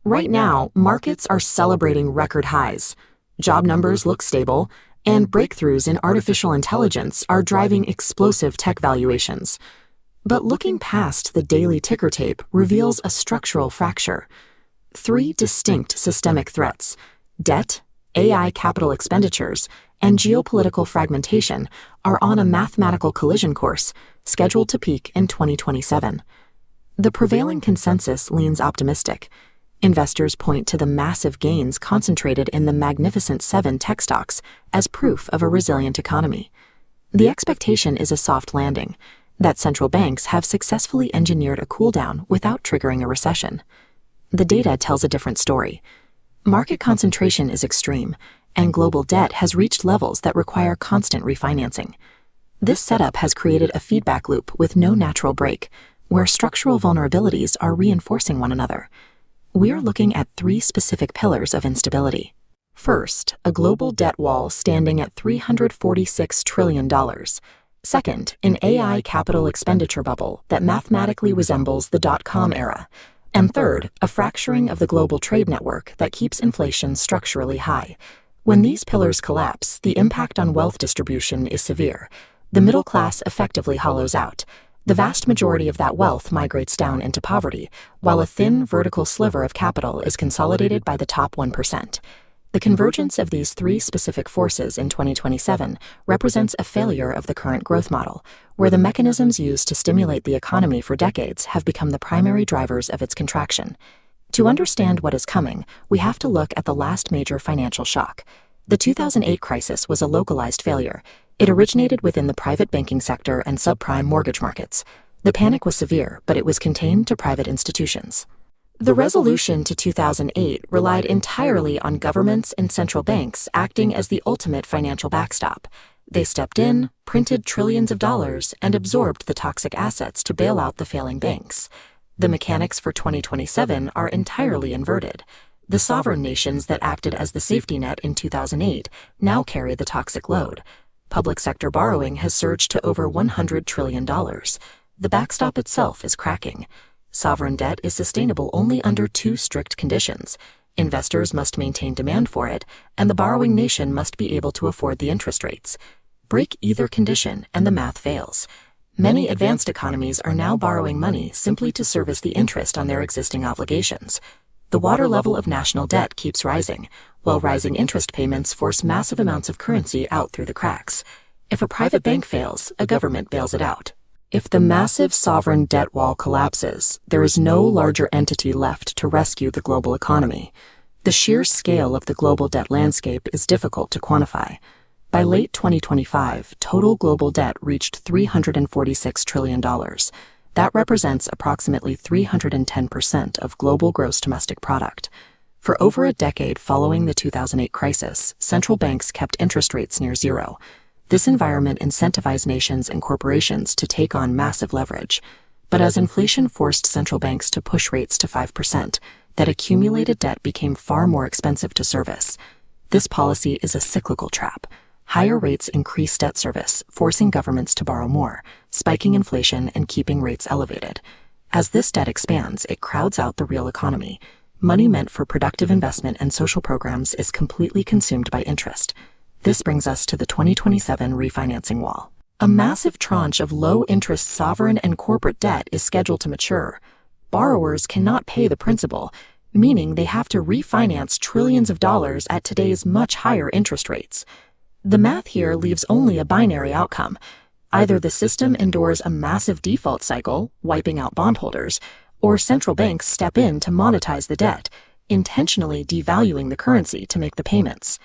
Right now, markets are celebrating record highs. Job numbers look stable, and breakthroughs in artificial intelligence are driving explosive tech valuations. But looking past the daily ticker tape reveals a structural fracture. Three distinct systemic threats: debt, AI capital expenditures, and geopolitical fragmentation are on a mathematical collision course, scheduled to peak in 2027. The prevailing consensus leans optimistic. Investors point to the massive gains concentrated in the Magnificent Seven tech stocks as proof of a resilient economy. The expectation is a soft landing, that central banks have successfully engineered a cooldown without triggering a recession. The data tells a different story. Market concentration is extreme, and global debt has reached levels that require constant refinancing. This setup has created a feedback loop with no natural break, where structural vulnerabilities are reinforcing one another. We are looking at three specific pillars of instability. First, a global debt wall standing at $346 trillion. Second, an AI capital expenditure bubble that mathematically resembles the dot-com era. And third, a fracturing of the global trade network that keeps inflation structurally high. When these pillars collapse, the impact on wealth distribution is severe. The middle class effectively hollows out. The vast majority of that wealth migrates down into poverty, while a thin vertical sliver of capital is consolidated by the top 1%. The convergence of these three specific forces in 2027 represents a failure of the current growth model, where the mechanisms used to stimulate the economy for decades have become the primary drivers of its contraction. To understand what is coming, we have to look at the last major financial shock. The 2008 crisis was a localized failure. It originated within the private banking sector and subprime mortgage markets. The panic was severe, but it was contained to private institutions. The resolution to 2008 relied entirely on governments and central banks acting as the ultimate financial backstop. They stepped in, printed trillions of dollars, and absorbed the toxic assets to bail out the failing banks. The mechanics for 2027 are entirely inverted. The sovereign nations that acted as the safety net in 2008 now carry the toxic load. Public sector borrowing has surged to over $100 trillion. The backstop itself is cracking. Sovereign debt is sustainable only under two strict conditions. Investors must maintain demand for it, and the borrowing nation must be able to afford the interest rates. Break either condition, and the math fails. Many advanced economies are now borrowing money simply to service the interest on their existing obligations. The water level of national debt keeps rising, while rising interest payments force massive amounts of currency out through the cracks. If a private bank fails, a government bails it out. If the massive sovereign debt wall collapses, there is no larger entity left to rescue the global economy. The sheer scale of the global debt landscape is difficult to quantify. By late 2025, total global debt reached $346 trillion. That represents approximately 310% of global gross domestic product. For over a decade following the 2008 crisis, central banks kept interest rates near zero. This environment incentivized nations and corporations to take on massive leverage. But as inflation forced central banks to push rates to 5%, that accumulated debt became far more expensive to service. This policy is a cyclical trap. Higher rates increase debt service, forcing governments to borrow more, spiking inflation and keeping rates elevated. As this debt expands, it crowds out the real economy. Money meant for productive investment and social programs is completely consumed by interest. This brings us to the 2027 refinancing wall. A massive tranche of low-interest sovereign and corporate debt is scheduled to mature. Borrowers cannot pay the principal, meaning they have to refinance trillions of dollars at today's much higher interest rates. The math here leaves only a binary outcome. Either the system endures a massive default cycle, wiping out bondholders, or central banks step in to monetize the debt, intentionally devaluing the currency to make the payments.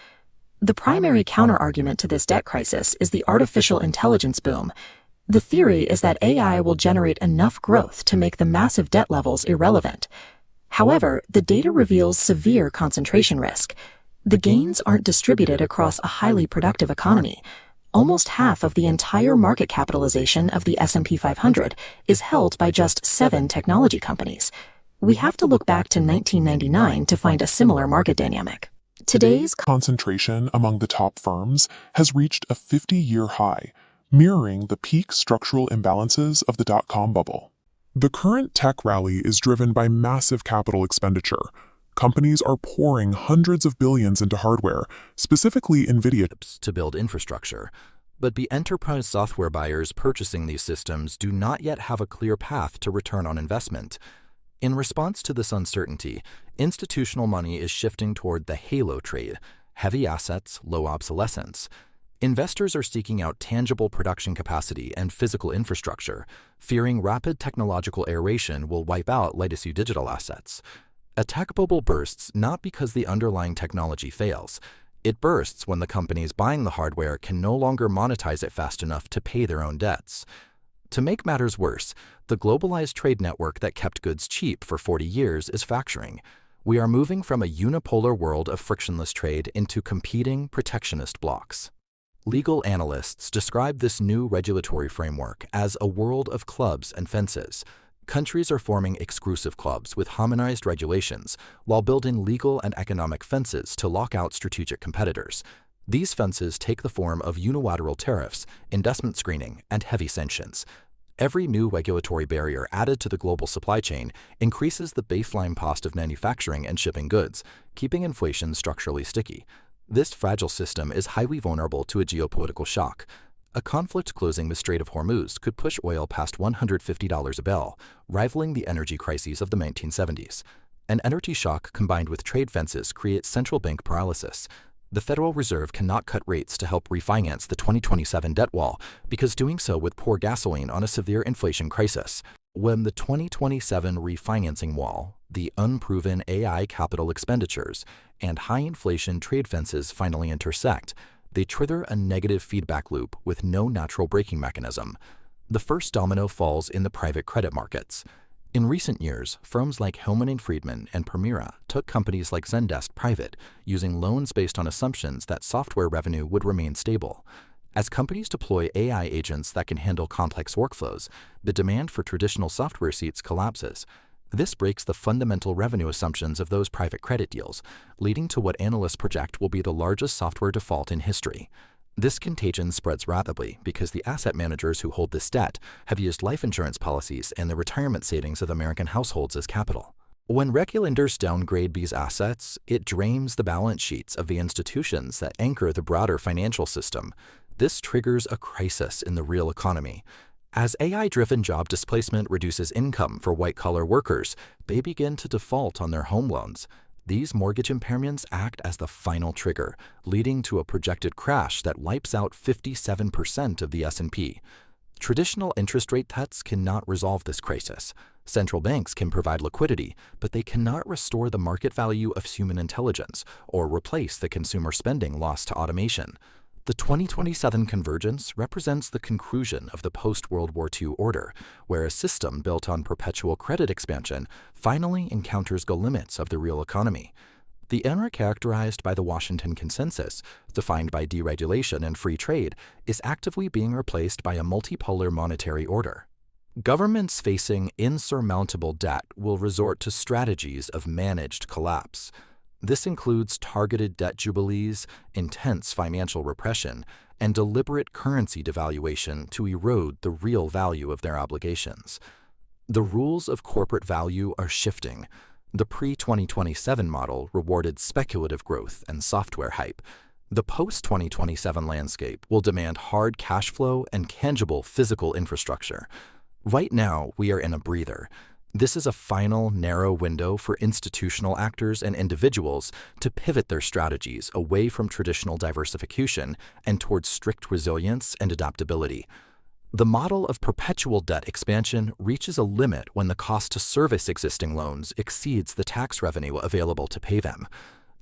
The primary counterargument to this debt crisis is the artificial intelligence boom. The theory is that AI will generate enough growth to make the massive debt levels irrelevant. However, the data reveals severe concentration risk. The gains aren't distributed across a highly productive economy. Almost half of the entire market capitalization of the S&P 500 is held by just 7 technology companies. We have to look back to 1999 to find a similar market dynamic. Today's concentration among the top firms has reached a 50-year high, mirroring the peak structural imbalances of the dot-com bubble. The current tech rally is driven by massive capital expenditure. Companies are pouring hundreds of billions into hardware, specifically NVIDIA, to build infrastructure. But the enterprise software buyers purchasing these systems do not yet have a clear path to return on investment. In response to this uncertainty, institutional money is shifting toward the halo trade: heavy assets, low obsolescence. Investors are seeking out tangible production capacity and physical infrastructure, fearing rapid technological aeration will wipe out legacy digital assets. A tech bubble bursts not because the underlying technology fails. It bursts when the companies buying the hardware can no longer monetize it fast enough to pay their own debts. To make matters worse, the globalized trade network that kept goods cheap for 40 years is fracturing. We are moving from a unipolar world of frictionless trade into competing protectionist blocs. Legal analysts describe this new regulatory framework as a world of clubs and fences. Countries are forming exclusive clubs with harmonized regulations while building legal and economic fences to lock out strategic competitors. These fences take the form of unilateral tariffs, investment screening, and heavy sanctions. Every new regulatory barrier added to the global supply chain increases the baseline cost of manufacturing and shipping goods, keeping inflation structurally sticky. This fragile system is highly vulnerable to a geopolitical shock. A conflict closing the Strait of Hormuz could push oil past $150 a barrel, rivaling the energy crises of the 1970s. An energy shock combined with trade fences creates central bank paralysis. The Federal Reserve cannot cut rates to help refinance the 2027 debt wall because doing so would pour gasoline on a severe inflation crisis. When the 2027 refinancing wall, the unproven AI capital expenditures, and high inflation trade fences finally intersect, they trigger a negative feedback loop with no natural braking mechanism. The first domino falls in the private credit markets. In recent years, firms like Hellman & Friedman and Permira took companies like Zendesk private, using loans based on assumptions that software revenue would remain stable. As companies deploy AI agents that can handle complex workflows, the demand for traditional software seats collapses. This breaks the fundamental revenue assumptions of those private credit deals, leading to what analysts project will be the largest software default in history. This contagion spreads rapidly because the asset managers who hold this debt have used life insurance policies and the retirement savings of American households as capital. When regulators downgrade these assets, it drains the balance sheets of the institutions that anchor the broader financial system. This triggers a crisis in the real economy. As AI-driven job displacement reduces income for white-collar workers, they begin to default on their home loans. These mortgage impairments act as the final trigger, leading to a projected crash that wipes out 57% of the S&P. Traditional interest rate cuts cannot resolve this crisis. Central banks can provide liquidity, but they cannot restore the market value of human intelligence or replace the consumer spending lost to automation. The 2027 convergence represents the conclusion of the post-World War II order, where a system built on perpetual credit expansion finally encounters the limits of the real economy. The era characterized by the Washington Consensus, defined by deregulation and free trade, is actively being replaced by a multipolar monetary order. Governments facing insurmountable debt will resort to strategies of managed collapse. This includes targeted debt jubilees, intense financial repression, and deliberate currency devaluation to erode the real value of their obligations. The rules of corporate value are shifting. The pre-2027 model rewarded speculative growth and software hype. The post-2027 landscape will demand hard cash flow and tangible physical infrastructure. Right now, we are in a breather. This is a final, narrow window for institutional actors and individuals to pivot their strategies away from traditional diversification and towards strict resilience and adaptability. The model of perpetual debt expansion reaches a limit when the cost to service existing loans exceeds the tax revenue available to pay them.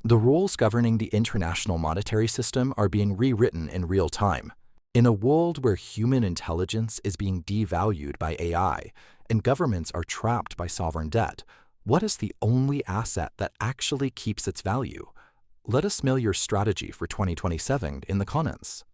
The rules governing the international monetary system are being rewritten in real time. In a world where human intelligence is being devalued by AI and governments are trapped by sovereign debt, what is the only asset that actually keeps its value? Let us mail your strategy for 2027 in the comments.